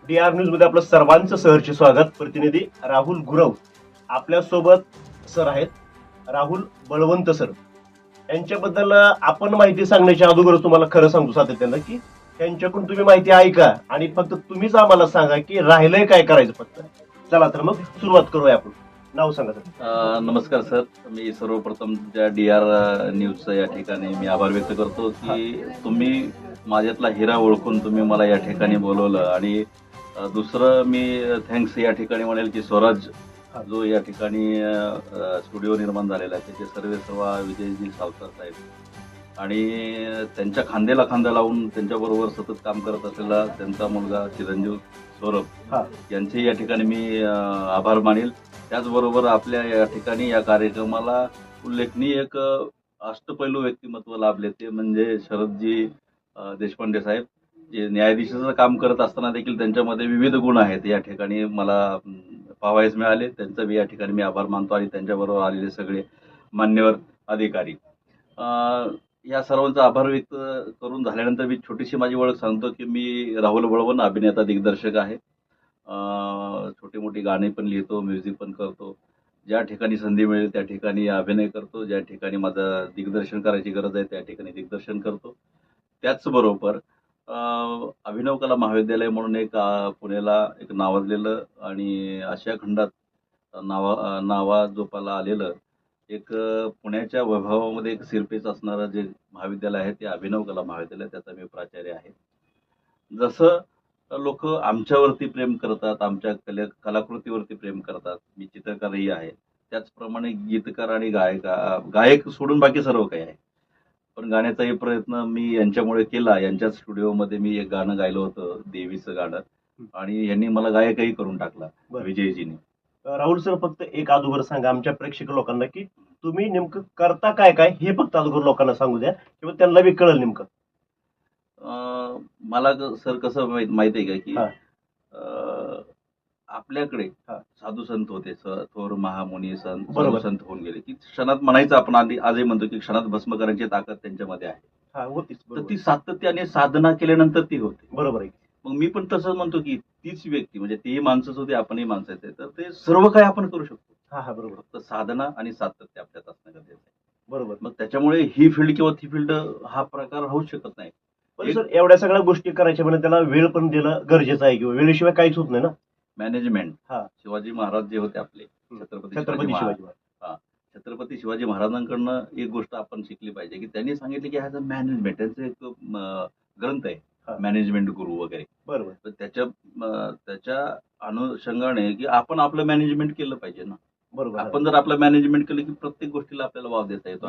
DR news मध्ये आपलं सर्वांचं सहर्ष स्वागत. प्रतिनिधी राहुल गुरव आपल्या सोबत सर आहेत, राहुल बळवंत सर. यांच्याबद्दल आपण माहिती सांगण्याच्या अगोदर तुम्हाला खरं सांगतो सातत्यानं की त्यांच्याकडून तुम्ही माहिती ऐका आणि फक्त तुम्हीच आम्हाला सांगा की राहिलंय काय करायचं फक्त. चला तर मग सुरुवात करूया आपण. नाव सांगा सर. नमस्कार सर. मी सर्वप्रथम तुमच्या DR न्यूजचं या ठिकाणी मी आभार व्यक्त करतो की तुम्ही माझ्यातला हिरा ओळखून तुम्ही मला या ठिकाणी बोलवलं. आणि दुसरं मी थँक्स या ठिकाणी म्हणेल की स्वराज जो या ठिकाणी स्टुडिओ निर्माण झालेला आहे त्याचे सर्व विजयजी सावकर साहेब आणि त्यांच्या खांद्याला खांदा लावून त्यांच्याबरोबर सतत काम करत असलेला त्यांचा मुलगा चिरंजीव सौरभ यांचे या ठिकाणी मी आभार मानेल. त्याचबरोबर आपल्या या ठिकाणी या कार्यक्रमाला उल्लेखनीय एक अष्टपैलू व्यक्तिमत्व लाभले ते म्हणजे शरदजी देशपांडे साहेब, जे न्यायाधीशाचं काम करत असताना देखील त्यांच्यामध्ये विविध गुण आहेत या ठिकाणी मला पाहावयास मिळाले. त्यांचा मी या ठिकाणी मी आभार मानतो आणि त्यांच्याबरोबर आलेले सगळे मान्यवर अधिकारी. या सर्वांचा आभार व्यक्त करून झाल्यानंतर मी छोटीशी माझी ओळख सांगतो की मी राहुल बळवंत, अभिनेता दिग्दर्शक आहे. छोटी मोठी गाणी पण लिहितो, म्युझिक पण करतो. ज्या ठिकाणी संधी मिळेल त्या ठिकाणी अभिनय करतो, ज्या ठिकाणी माझं दिग्दर्शन करायची गरज आहे त्या ठिकाणी दिग्दर्शन करतो. त्याचबरोबर अभिनव कला महाविद्यालय म्हणून एक पुण्याला एक नावाजलेलं आणि आशिया खंडात नावाजोपाला आलेलं एक पुण्याच्या वैभवामध्ये एक सिरपेच असणारं जे महाविद्यालय आहे ते अभिनव कला महाविद्यालय, त्याचा मी प्राचार्य आहे. जसं लोक आमच्यावरती प्रेम करतात, आमच्या कलाकृतीवरती प्रेम करतात, मी चित्रकारही आहे, त्याचप्रमाणे गीतकार आणि गायक सोडून बाकी सर्व काही आहे. पण गाण्याचाही प्रयत्न मी यांच्यामुळे केला. यांच्याच स्टुडिओमध्ये मी एक गाणं गायलं होतं, देवीचं गाणं, आणि यांनी मला गायकही करून टाकला विजयजींनी. राहुल सर, फक्त एक अगोदर सांगा आमच्या प्रेक्षक लोकांना की तुम्ही नेमकं करता काय काय हे फक्त अगोदर लोकांना सांगू द्या किंवा त्यांना बी कळलं नेमकं. मला सर कसं माहिती आहे का की आपल्याकडे साधू संत होते, थोर महामुनी संत साधू संत होऊन गेले की क्षणात म्हणायचं आपण आजही म्हणतो की क्षणात भस्म करायची ताकद त्यांच्यामध्ये आहे. तर ती सातत्याने साधना केल्यानंतर ती होते. बरोबर आहे. मग मी पण तसंच म्हणतो की तीच व्यक्ती म्हणजे तेही माणसंच होते, आपणही माणसं आहे, तर ते सर्व काही आपण करू शकतो. बरोबर. फक्त साधना आणि सातत्य आपल्यात असणं गरजेचं आहे. बरोबर. मग त्याच्यामुळे ही फील्ड किंवा ती फील्ड हा प्रकार होऊच शकत नाही. पण सर, एवढ्या सगळ्या गोष्टी करायच्या म्हणजे त्याला वेळ पण दिलं गरजेचं आहे किंवा वेळेशिवाय काहीच होत नाही ना. मॅनेजमेंट. शिवाजी महाराज जे होते आपले छत्रपती शिवाजी महाराजांकडनं एक गोष्ट आपण शिकली पाहिजे की त्यांनी सांगितले की ह्याचा मॅनेजमेंट, त्यांचा एक ग्रंथ आहे मॅनेजमेंट गुरु वगैरे. बरोबर. त्याच्या अनुषंगाने की आपण आपलं मॅनेजमेंट केलं पाहिजे ना. बरोबर. आपण जर आपलं मॅनेजमेंट केलं की प्रत्येक गोष्टीला आपल्याला वाव देता येतो.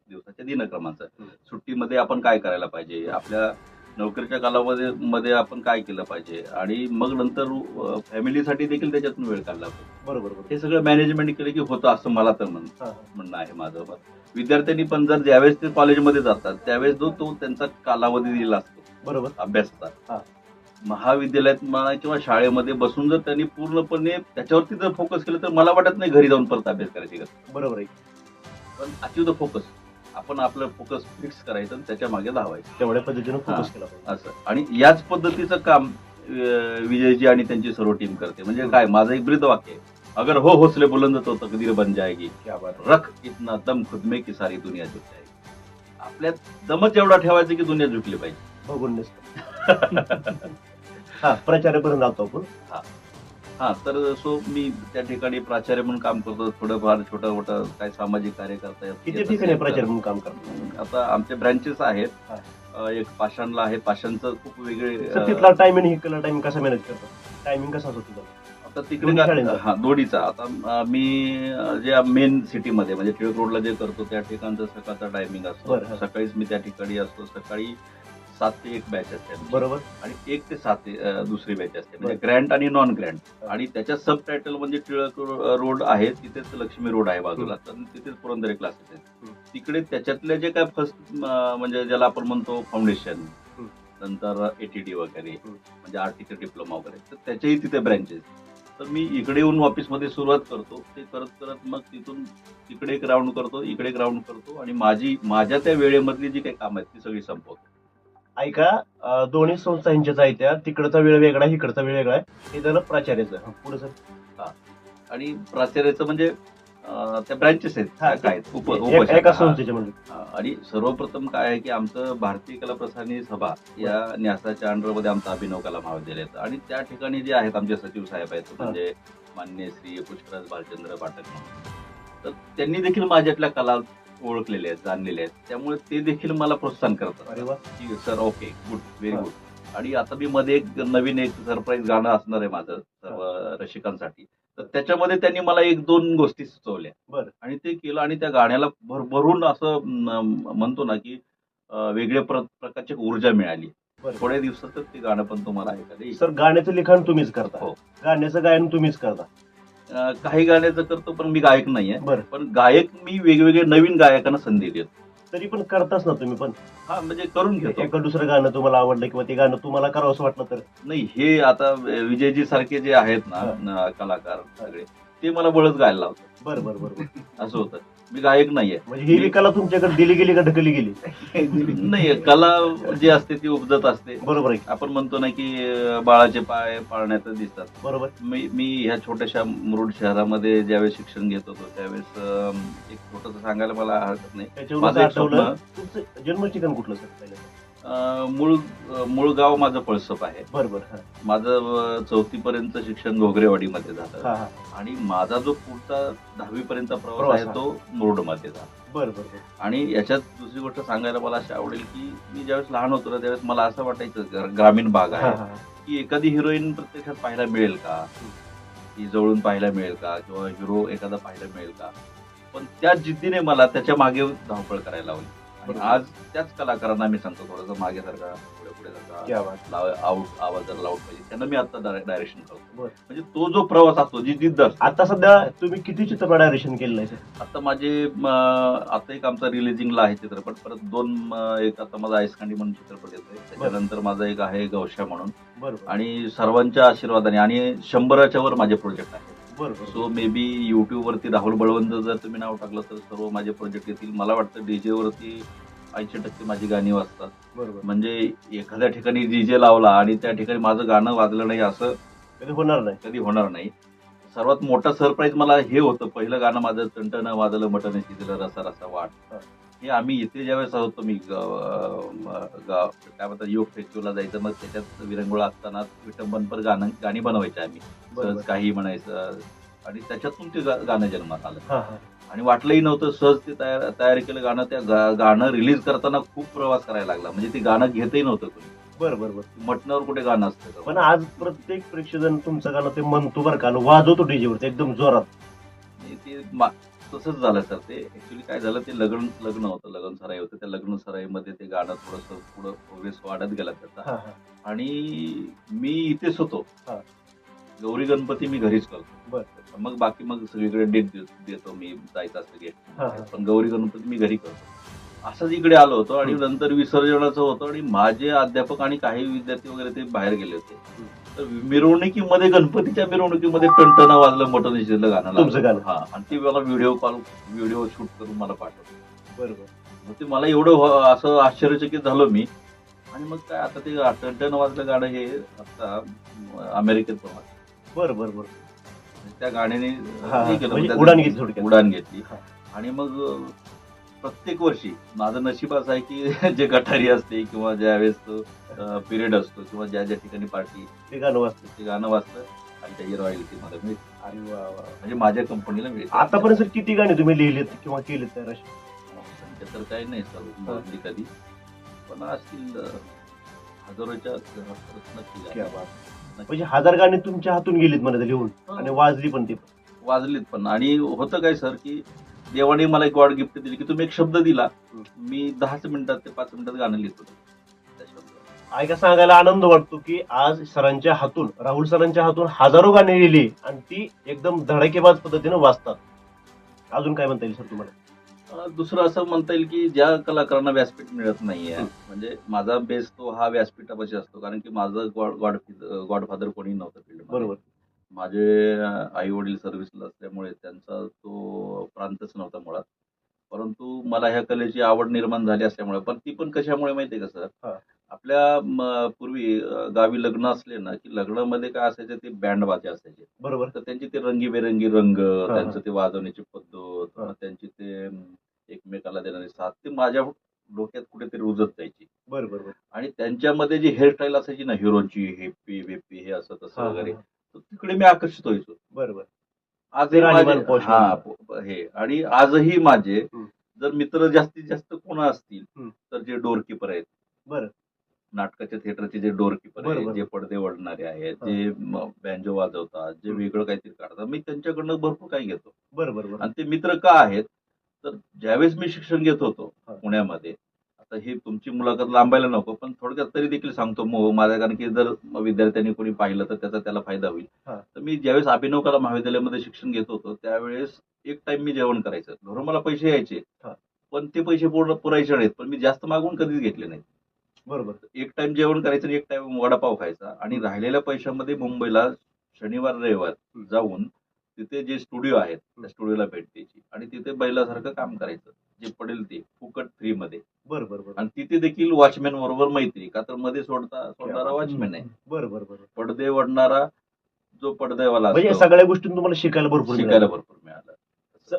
दिवसाच्या दिनक्रमाचं सुट्टीमध्ये आपण काय करायला पाहिजे, आपल्या नोकरीच्या कालावधीमध्ये आपण काय केलं पाहिजे, आणि मग नंतर फॅमिलीसाठी देखील त्याच्यातून वेळ काढला पाहिजे. बरोबर. हे सगळं मॅनेजमेंट केलं की होतं असं मला तर म्हणणं आहे माझं. विद्यार्थ्यांनी पण जर ज्यावेळेस ते कॉलेजमध्ये जातात त्यावेळेस जो तो त्यांचा कालावधी दिलेला असतो बरोबर अभ्यासाचा, महाविद्यालयात म्हणा किंवा शाळेमध्ये बसून जर त्यांनी पूर्णपणे त्याच्यावरती जर फोकस केलं तर मला वाटत नाही घरी जाऊन परत अभ्यास करायची गरज. बरोबर आहे. पण अचीव द फोकस, आपण आपलं फोकस फिक्स करायचं आणि त्याच्या मागे धावायचं, तेवढ्या पद्धतीनं फोकस केला असं. आणि याच पद्धतीचं काम विजयजी आणि त्यांची सर्व टीम करते. म्हणजे काय, माझं एक ब्रीद वाक्य आहे, अगर हो हौसले बुलंद तो तकदीर बन जाएगी, रख इतना दम खुद में की सारी दुनिया झुक जाएगी. आपल्यात दमच एवढा ठेवायचं की दुनिया झुकली पाहिजे. बघून प्राचार्यापर्यंत आलो आपण. तर मी त्या ठिकाणी प्राचार्य म्हणून काम करतो. थोडंफार छोटं मोठं काय सामाजिक कार्य करता येतं. किती ठिकाणी प्राचार्य म्हणून काम करतो? आता आमचे ब्रँचेस आहेत. एक पाषाणला आहे, पाषाणचं खूप वेगळे. तिथला टायमिंग ही कलर टायमिंग कसा मॅनेज करतो? टायमिंग कसा होतो आता तिकडे? दोडीचा. आता मी जे मेन सिटीमध्ये म्हणजे टिळक रोडला जे करतो त्या ठिकाणचा सकाळचा टायमिंग असतो. सकाळीच मी त्या ठिकाणी असतो. सकाळी 7 ते 1 बॅच असते बरोबर, आणि 1 ते 7 दुसरी बॅच असते, म्हणजे ग्रँट आणि नॉन ग्रँट. आणि त्याच्या सब टायटल म्हणजे टिळक रोड आहे, तिथेच लक्ष्मी रोड आहे बाजूला, तर तिथेच पुरंदरे क्लासेस आहेत. तिकडे त्याच्यातले जे काय फर्स्ट म्हणजे ज्याला आपण म्हणतो फाउंडेशन, नंतर ATD वगैरे म्हणजे आर्टिकल डिप्लोमा वगैरे, तर त्याच्याही तिथे ब्रँचेस. तर मी इकडे येऊन ऑफिसमध्ये सुरुवात करतो. ते करत करत मग तिथून तिकडे एक राऊंड करतो, इकडे एक राऊंड करतो, आणि माझ्या त्या वेळेमधली जी काही कामं आहेत ती सगळी संपवतो. ऐका, दोन्ही संस्था ह्यांच्याच आहेत त्या. तिकडचा वेळ वेगळा आहे, इकडचा वेळ वेगळा आहे. हे झालं प्राचार्याचं. पुढे सर. आणि प्राचार्याचं म्हणजे त्या ब्रँचेस आहेत हा, काय आहेत, एका उपशाखा. संस्थेच्या म्हणजे. आणि सर्वप्रथम काय आहे की आमचं भारतीय कला प्रसारणी सभा या न्यासाच्या अंडरमध्ये आमचं अभिनव कला महाविद्यालय आहे. आणि त्या ठिकाणी जे आहेत आमचे सचिव साहेब आहेत म्हणजे माननीय श्री पुष्कराज भालचंद्र पाठक म्हणून, तर त्यांनी देखील माझ्यातल्या कला ओळखलेल्या आहेत, जाणलेल्या आहेत. त्यामुळे ते देखील मला प्रोत्साहन करतात अरे वा. की sir okay good very good. आणि आता मी मध्ये एक नवीन सरप्राईज गाणं असणार आहे माझं सर्व रसिकांसाठी. तर त्याच्यामध्ये त्यांनी मला एक दोन गोष्टी सुचवल्या. बरं. आणि ते केलं आणि त्या गाण्याला भरभरून असं म्हणतो ना की वेगळ्या प्रकारची ऊर्जा मिळाली. बरं. थोड्या दिवसातच ते गाणं पण तुम्हाला ऐकायला येईल. सर, गाण्याचं लिखाण तुम्हीच करता? हो. गाण्याचं गायन तुम्हीच करता? काही गाण्याचं करतो पण मी गायक नाहीये. बरं. पण गायक मी वेगवेगळे नवीन गायकांना संधी देतो. तरी पण करताच ना तुम्ही पण? हा म्हणजे करून घेतो. एका दुसरं गाणं तुम्हाला आवडलं किंवा ते गाणं तुम्हाला करावं असं वाटलं तर? नाही, हे आता विजयजी सारखे जे आहेत ना कलाकार सगळे, ते मला बळच गायला लावतात. बरं बरं बरं. असं होतं. मी गायक नाहीये. म्हणजे ही बी कला तुमच्याकडे दिली गेली का ढकलली गेली? नाही, कला जी असते ती उपजत असते. बरोबर आहे. आपण म्हणतो ना की बाळाचे पाय पाळण्यात दिसतात. बरोबर. मी ह्या छोट्याशा मुरुड शहरामध्ये ज्यावेळेस शिक्षण घेत होतो त्यावेळेस एक छोटंसं सांगायला मला हरकत नाही. त्याच्यावर माझं एक आठवलं, तुमचं जन्म ठिकाण कुठलं सर पहिलं? मूळ गाव माझं पळसप आहे. बरोबर. माझं 4थी पर्यंत शिक्षण घोगरेवाडीमध्ये झालं. हा हा. आणि माझा जो पुढचा 10वी पर्यंतचा प्रवास प्रवास आहे तो मुरुडमध्ये झाला. बरं बरं. आणि याच्यात दुसरी गोष्ट सांगायला मला अशी आवडेल की मी ज्यावेळेस लहान होतो ना त्यावेळेस मला असं वाटायचं ग्रामीण भाग हा आहे हा. की एखादी हिरोईन प्रत्यक्षात पाहायला मिळेल का, ती जवळून पाहायला मिळेल का, किंवा हिरो एखादा पाहायला मिळेल का. पण त्या जिद्दीने मला त्याच्या मागे धावपळ करायला लावली. आणि आज त्याच कलाकारांना मी सांगतो थोडंसं मागे सारखा पुढे पुढे क्या बात. आउट आवाज जर लावूट पाहिजे त्यांना मी आता डायरेक्शन करतो. बरं. म्हणजे तो जो प्रवास असतो जी जिद्द असते. आता सध्या तुम्ही किती चित्रपट डायरेक्शन केलेलं आहे सर? आता माझे आता एक आमचा रिलीजिंगला आहे चित्रपट, परत एक आता माझा आईसखांडी म्हणून चित्रपट येतोय, त्याच्यानंतर माझा एक आहे गौशा म्हणून. बरोबर. आणि सर्वांच्या आशीर्वादाने आणि 100च्या वर माझे प्रोजेक्ट आहेत. बरोबर. सो मे बी युट्यूब वरती राहुल बळवंत जर तुम्ही नाव टाकलं तर सर्व माझे प्रोजेक्ट येतील. मला वाटतं डीजे वरती 80% माझी गाणी वाजतात. बरोबर. म्हणजे एखाद्या ठिकाणी डीजे लावला आणि त्या ठिकाणी माझं गाणं वाजलं नाही असं कधी होणार नाही. कधी होणार नाही. सर्वात मोठा सरप्राईज मला हे होतं, पहिलं गाणं माझं टणटण वाजलं मटण शिजलं रसा रसा वाट. हे आम्ही इथे ज्यावेळेस होतो मी काय म्हणतात योग फेस्टिवलला जायचं, मग त्याच्यात विरंगुळा असताना विटंबनपर गाणी बनवायची आम्ही. सहज काही म्हणायचं आणि त्याच्यातून ते गाणं जन्मात आलं. हा हा. आणि वाटलंही नव्हतं, सहज ते तयार केलं गाणं. त्या गाणं रिलीज करताना खूप प्रवास करायला लागला, म्हणजे ते गाणं घेतही नव्हतं कोणी. बरं बरं बरं. मटणावर कुठे गाणं असतं. पण आज प्रत्येक प्रेक्षकजण तुमचं गाणं ते म्हणतो बरं का, वाजवतो डीजेवरती एकदम जोरात. ते तसंच झालं सर. ते ऍक्च्युली काय झालं, ते लग्न होतं, लग्न सराई होतं. त्या लग्न सराईमध्ये ते गाणं थोडंसं पुढं प्रोग्रेस वाढत गेला त्याचा. हा हा. आणि मी इथेच होतो. हा. गौरी गणपती मी घरीच करतो. बरं. मग बाकी मग सगळीकडे डेट देतो मी, जायचं असतं गेट. हा हा. पण गौरी गणपती मी घरी करतो. असंच इकडे आलो होतो आणि नंतर विसर्जनाचं होतं आणि माझे अध्यापक आणि काही विद्यार्थी वगैरे ते बाहेर गेले होते. तर मिरवणुकीमध्ये, गणपतीच्या मिरवणुकीमध्ये टणटण वाजलं मटण शिजलं गाणं तुमचं गाणं. हा. आणि ते मला व्हिडिओ शूट करून मला पाठवलं. बरोबर. मग ते मला एवढं असं आश्चर्यचकित झालो मी. आणि मग काय आता ते टणटण वाजलं गाणं हे आता अमेरिकेत पण वाजलं. बरं बरं बरं. त्या गाण्याने हा, हे केलं, म्हणजे त्याचं उडान घेतली थोडक्यात. उडान घेतली. हा. आणि मग प्रत्येक वर्षी माझं नशीब असं आहे की जे गटारी असते किंवा ज्यावेळेस पिरियड असतो किंवा ज्या ज्या ठिकाणी पार्टी, ते गाणं वाजतं. ते गाणं वाजतं आणि त्याची रॉयल्टी मला मिळते. अरे वा वा. म्हणजे माझ्या कंपनीला मिळते. आतापर्यंत सर किती गाणी तुम्ही लिहिलेत किंवा केलेत तयार अशी? संख्या तर काही नाही सर मोजली कधी, पण असतील हजारोच्या घरात नक्की क्या गाणी. बात. म्हणजे 1000 गाणी तुमच्या हातून गेलीत म्हणत लिहून आणि वाजली पण ती. वाजलीत पण. आणि होतं काय सर की देवाने मला एक गॉड गिफ्ट दिली की तुम्ही एक शब्द दिला, मी 10 मिनिटात ते 5 मिनिटात गाणं लिहितो त्या शब्दावर. ऐका, सांगायला आनंद वाटतो की आज सरांच्या हातून, राहुल सरांच्या हातून हजारो गाणी लिहिली आणि ती एकदम धडाकेबाज पद्धतीने वाजतात. अजून काय म्हणता येईल सर तुम्हाला? दुसरं असं म्हणता येईल की ज्या कलाकारांना व्यासपीठ मिळत नाहीये, म्हणजे माझा बेस तो हा व्यासपीठापाशी असतो. कारण की माझं गॉडफादर कोणी नव्हतं फील्ड. बरोबर. माझे आई वडील सर्व्हिसला असल्यामुळे त्यांचा तो प्रांतच नव्हता मुळात. परंतु मला ह्या कलेची आवड निर्माण झाली असल्यामुळे, पण ती पण कशामुळे माहितीये का सर, आपल्या पूर्वी गावी लग्न असले ना की लग्नामध्ये काय असायचं ते बँड बाजे असायचे. बरोबर. तर त्यांचे ते रंगीबेरंगी रंग, हा. त्यांचं ते वाजवण्याची पद्धत, हा. मग त्यांची ते एकमेकाला देणारी साथ ते माझ्या डोक्यात कुठेतरी रुजत जायची. बरोबर. आणि त्यांच्यामध्ये जी हेअरस्टाईल असायची ना हिरोची, हेप्पी वेप्पी हे असं तसं हा, वगैरे, हा. तर तिकडे मी आकर्षित व्हायचो. बरोबर. आजही माझे राहणीमान posh हा म्हणून. हे आणि आजही माझे हम्म. जर मित्र जास्तीत जास्त कोण असतील हम्म. तर जे डोरकीपर आहेत, बरं. नाटकाच्या थिएटरचे जे डोरकीपर आहेत, बरोबर. जे पडदे ओढणारे आहेत, हा. जे बँजो वाजवतात, जे हम्म. वेगळं काहीतरी काढतात, मी त्यांच्याकडनं भरपूर काही घेतो. बरोबर. आणि ते मित्र का आहेत तर ज्यावेळेस मी शिक्षण घेत होतो हा. पुण्यामध्ये, आता ही तुमची मुलाखत लांबायला नको पण थोडक्यात तरी देखील सांगतो माझ्या, कारण की जर विद्यार्थ्यांनी कोणी पाहिलं तर त्याचा त्याला फायदा होईल. हा. तर मी ज्यावेळेस अभिनव कला महाविद्यालयामध्ये शिक्षण घेत होतो त्यावेळेस एक टाइम मी जेवण करायचं, घरून मला पैसे यायचे हा. पण ते पैसे पूर्ण पुरायचे नाहीत, पण मी जास्त मागून कधीच घेतले नाहीत. बरोबर. एक टाइम जेवण करायचं आणि एक टाइम वडापाव खायचा आणि राहिलेल्या पैशामध्ये मुंबईला शनिवार रविवार जाऊन तिथे जे स्टुडिओ आहेत त्या स्टुडिओला भेट द्यायची आणि तिथे बैलासारखं काम करायचं, जे पडेल ते फुकट फ्री मध्ये. बरोबर. आणि तिथे देखील वॉचमॅन बरोबर मैत्री, का तर मध्ये सोडणारा वॉचमॅन आहे, बरोबर. पडदे ओढणारा जो पडद्यावाला म्हणजे असतो, सगळ्या गोष्टी तुम्हाला शिकायला भरपूर शिकायला मिळाल्या. भरपूर मिळालं.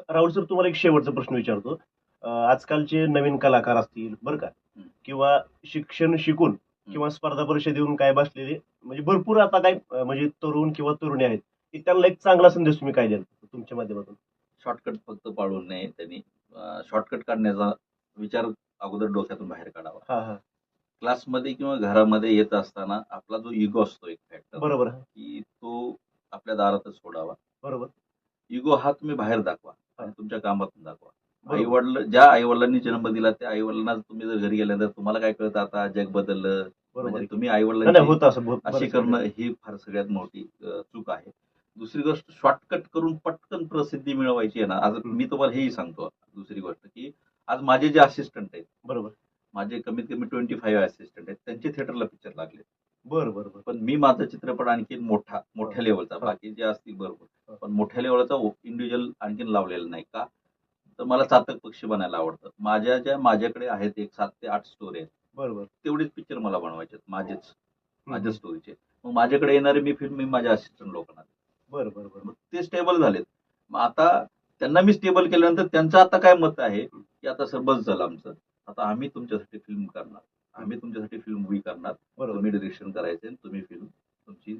राहुल सर, तुम्हाला एक शेवटचा प्रश्न विचारतो. आजकालचे नवीन कलाकार असतील बरं का, किंवा शिक्षण शिकून किंवा स्पर्धा परीक्षा देऊन काय बसलेले म्हणजे भरपूर आता काय म्हणजे तरुण किंवा तरुणी आहेत की त्यांना एक चांगला संदेश तुम्ही काय द्याल तुमच्या माध्यमातून? शॉर्टकट फक्त पाळू नये त्यांनी, शॉर्टकट काढण्याचा विचार अगोदर डोक्यातून बाहेर काढावा. हा, हा. क्लासमध्ये किंवा घरामध्ये येत असताना आपला जो इगो असतो एक फॅक्टर, बरोबर. की तो आपल्या दारातच सोडावा. बरोबर. इगो हा तुम्ही बाहेर दाखवा हा. आणि तुमच्या कामातून दाखवा. बरोबर. ज्या आई वडिलांनी जन्म दिला त्या आई वडिलांना तुम्ही जर घरी गेल्यानंतर तुम्हाला काय कळतं आता जग बदललं, बरोबर म्हणजे आहे. तुम्ही आई नाही, नाही, होतं असं अशी बरेच करणं वेळेला. ही फार सगळ्यात मोठी चूक आहे. दुसरी गोष्ट, शॉर्टकट करून पटकन प्रसिद्धी मिळवायची आहे ना. आज मी तुम्हाला हेही सांगतो दुसरी गोष्ट, की आज माझे जे असिस्टंट आहेत, बरोबर. माझे कमीत कमी 25 असिस्टंट आहेत, त्यांचे थिएटरला पिक्चर लागले. बरोबर. पण मी माझा चित्रपट आणखी मोठ्या लेवलचा, हा. बाकी जे असतील बरोबर, हा. पण मोठ्या लेवलचा इंडिव्हिज्युअल आणखीन लावलेला नाही. का तर मला चातक पक्षी बनायला आवडतं. माझ्याकडे आहेत एक 7 ते 8 स्टोरी आहेत. बरोबर. तेवढेच पिक्चर मला बनवायचे आहेत, माझ्या हम्म. स्टोरीचे. मग माझ्याकडे येणारे मी फिल्म मी माझ्या असिस्टंट लोकांना देतो. बरोबर. मग ते स्टेबल झालेत. मग आता त्यांना मी स्टेबल केल्यानंतर त्यांचं आता काय मत आहे की आता सर बस झालं आमचं, आता आम्ही तुमच्यासाठी फिल्म करणार, आम्ही तुमच्यासाठी फिल्म उभी करणार, बरोबर. तुम्ही डिरेक्शन करायचे, तुम्ही फिल्म तुमची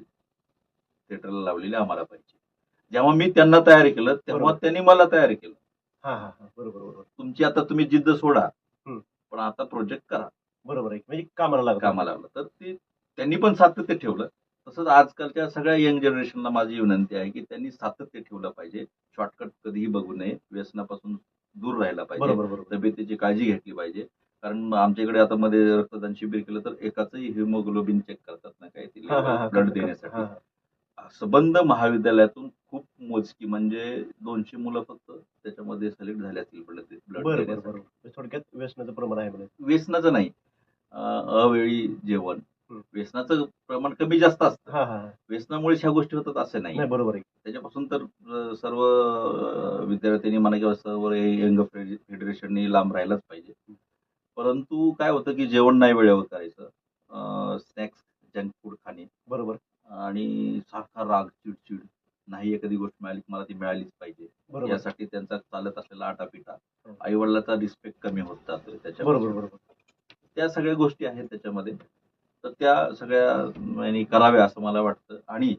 थिएटरला लावलेली आम्हाला पाहिजे. जेव्हा मी त्यांना तयार केलं तेव्हा बरोबर. त्यांनी मला तयार केलं. हा, हा, हा. बरोबर. तुमची आता तुम्ही जिद्द सोडा, हम्म. पण आता प्रोजेक्ट करा. बरोबर आहे, म्हणजे कामाला लागला. कामाला लावलं तर ते त्यांनी पण सातत्य ठेवलं. तसंच आजकालच्या सगळ्या यंग जनरेशनला माझी विनंती आहे की त्यांनी सातत्य ठेवलं पाहिजे, शॉर्टकट कधीही बघू नये, व्यसनापासून दूर राहायला पाहिजे, बरोबर. तब्येतीची काळजी घेतली पाहिजे. कारण आमच्याकडे आता मध्ये रक्तदान शिबिर केलं तर एकाचंही हिमोग्लोबिन चेक करतात ना, काही ते हा, हा, हा. ब्लड देण्यासाठी. हा, हा. संबंध महाविद्यालयातून खूप मोजकी म्हणजे 200 मुलं फक्त त्याच्यामध्ये सिलेक्ट झाले असतील ब्लड देण्यासाठी. बरोबर. थोडक्यात व्यसनाचं प्रमाण आहे म्हणजे. व्यसनाचं नाही, अवेळी जेवण, व्यसनाचं प्रमाण कमी जास्त असतं. हा, हा. व्यसनामुळे ह्या गोष्टी होतात असं नाही. बरोबर आहे. त्याच्यापासून तर सर्व विद्यार्थ्यांनी म्हणा किंवा सर्व यंग फेडरेशननी लांब राहायलाच पाहिजे. परंतु काय होतं की जेवण नाही वेळेवर करायचं, स्नॅक्स जंक फूड खाणे, बरोबर. आणि सारखा राग, चिडचिड, नाही एखादी गोष्ट मिळाली की मला ती मिळालीच पाहिजे, बरोबर. यासाठी त्यांचा चालत असलेला आटापिटा, आई वडिलांचा रिस्पेक्ट कमी होत जातो त्याच्या. बरोबर. त्या सगळ्या गोष्टी आहेत त्याच्यामध्ये, तर त्या सगळ्या कराव्या असं मला वाटतं. आणि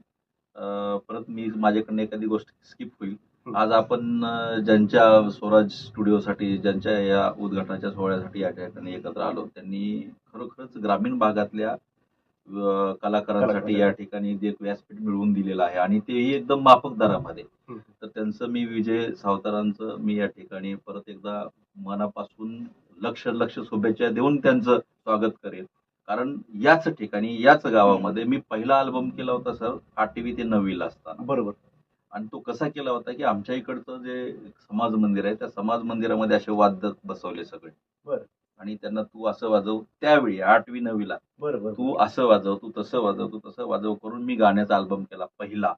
परत मी माझ्याकडनं एखादी गोष्ट स्किप होईल. आज आपण ज्यांच्या स्वराज स्टुडिओसाठी, ज्यांच्या या उद्घाटनाच्या सोहळ्यासाठी या ठिकाणी एकत्र आलो, त्यांनी खरोखरच ग्रामीण भागातल्या कलाकारांसाठी या ठिकाणी जे व्यासपीठ मिळवून दिलेलं आहे आणि तेही एकदम माफक दरामध्ये. तर त्यांचं मी, विजय सावतारांचं मी या ठिकाणी परत एकदा मनापासून लक्ष शुभेच्छा देऊन त्यांचं स्वागत करेन. कारण याच ठिकाणी, याच गावामध्ये मी पहिला अल्बम केला होता सर 8वी ते 9वीला असताना. बरोबर. आणि तो कसा केला होता की आमच्या इकडचं जे समाज मंदिर आहे त्या समाज मंदिरामध्ये असे वाद्य बसवले सगळे. बरं. आणि त्यांना तू असं वाजव, त्यावेळी 8वी 9वीला बरोबर, तू असं वाजव, तू तसं वाजव, तू तसं वाजव करून मी गाण्याचा अल्बम केला पहिला.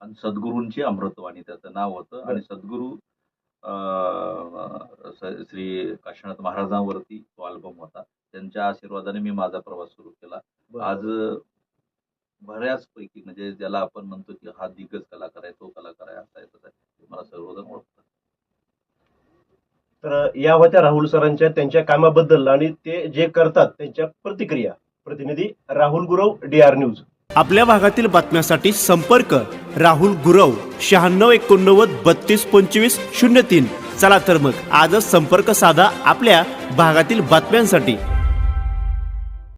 आणि सद्गुरूंची अमृतवाणी त्याचं नाव होतं. आणि सद्गुरू श्री काशीनाथ महाराजांवरती तो अल्बम होता. त्यांच्या आशीर्वादाने मी माझा प्रवास सुरू केला. आज बऱ्याच पैकी म्हणजे ज्याला आपण म्हणतो की हा दिग्गज कलाकार आहे, तो कलाकार आहे, असा आहे तसा आहे, मला सर्वजण ओळखतात. तर या होत्या राहुल सरांच्या त्यांच्या कामाबद्दल आणि ते जे करतात त्यांच्या प्रतिक्रिया. प्रतिनिधी राहुल गुरव, DR न्यूज. आपल्या भागातील बातम्यांसाठी संपर्क राहुल गुरव 9689 3225 03. चला तर मग आजच संपर्क साधा आपल्या भागातील बातम्यांसाठी.